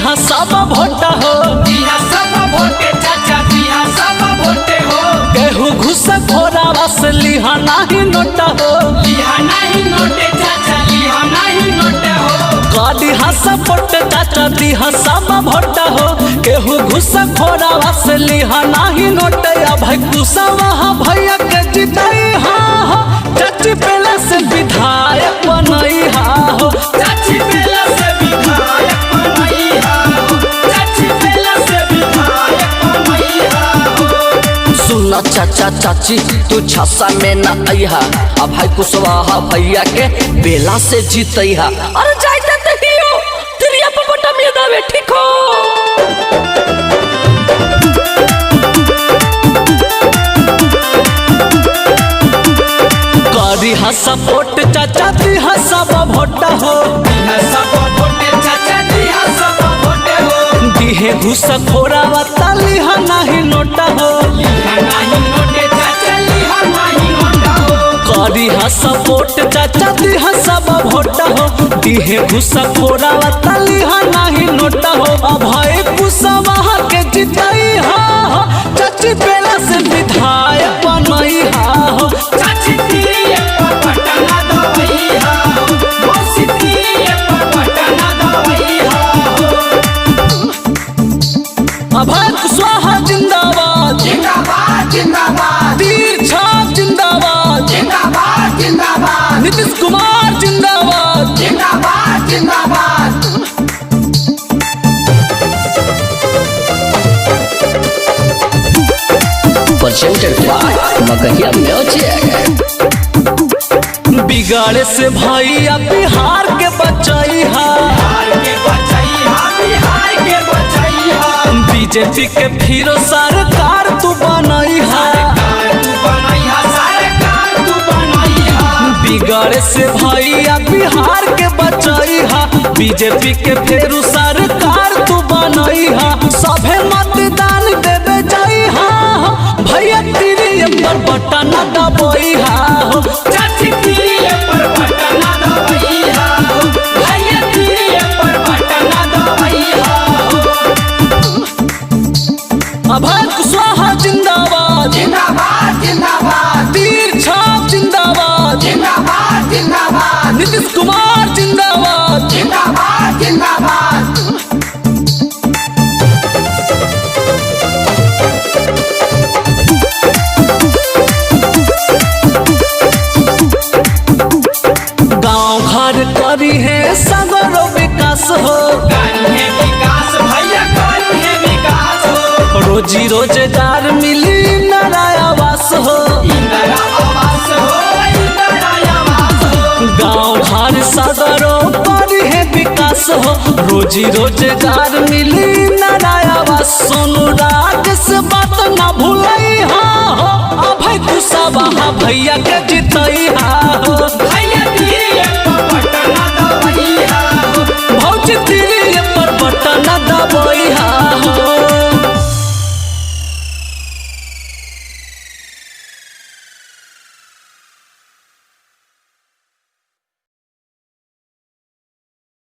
दिहा सब भोटा हो, दिहा सब भोटे चाचा दिहा सब भोटे हो। केहू घुस घोरा बस लिहा नाही नोटा हो, लिहा नहीं नोटे चाचा लिहा नहीं नोटे हो। दिहा सपोर्ट चाचा दिहा सब भोटा हो, केहू घुस घोरा बस लिहा नाही नोटे। भाई कुशवाहा भैया के जिताई हा हो, चाची पेला से विधायक बनई हा हो, चाची पेला से विधायक बनई हा हो, चाची पेला से विधायक बनई हा हो। सुना चाचा चाची तू छासा में न अइहा, अब भाई कुशवाहा भैया के बेला से जीतइहा। अरे जाइते तहियो तिरिया पपटा में दावे ठीक हो। दिहा सपोर्ट चाचा दिहा सब भोटा हो, दिहा सब भोटे चाचा दिहा सब भोटे हो। दिहे घुस खोरा वाता लिहा नाही नोटा हो, लिहा नहीं नोटे चाचा लिहा नहीं नोटा हो। दिहा सपोर्ट चाचा दिहा सब भोटा हो, दिहे घुस खोरा वाता लिहा नाही नोटा हो। भाई कुशवाहा के जिताई हा हो, चाची पेला से विधायक बनई हा हो, चाची तिरिया पटना दवई हा हो, मौसी तिरिया पटना दवई हा हो। भाई कुशवाहा जिंदाबाद जिंदाबाद जिंदाबाद, तीर छाप जिंदाबाद जिंदाबाद जिंदाबाद, नीतीश कुमार जिंदाबाद। जिंदाबाद जिंदाबाद। Presented by Magahia Music। बिगाड़े से भैया बिहार के बचाई हा, बिहार के बचाई हा, बिहार के बचाई हा। बीजेपी के फिर सरकार तू बनई हा, सरकार तू बनई हा, सरकार तू बनई हा। बिगाड़े से भैया बिहार के बचाई हा, बीजेपी के फिर सरकार तू बनई हा। सभे मतदान देवे जाई हा, भैया तेरी पर बटन दबई हा हो, चाची तिरिया पर बटना दवई हा हो, भैया तिरिया पर बटना दवई हा हो। भाई कुशवाहा जिंदाबाद जिंदाबाद जिंदाबाद, तीर छाप जिंदाबाद जिंदाबाद जिंदाबाद, नीतीश कुमार जिंदाबाद। जिंदाबाद जिंदाबाद। गांव घर करी है सगरो विकास हो, करी है विकास भैया करी है विकास हो। रोजी रोजगार मिली नया आवास हो, इंदिरा आवास हो, इंदिरा आवास हो। गांव घर सगरो करी है विकास हो, रोजी रोजगार मिली नया आवास। सोनू राज से बात ना भूलई हा हो, भाई कुशवाहा भैया के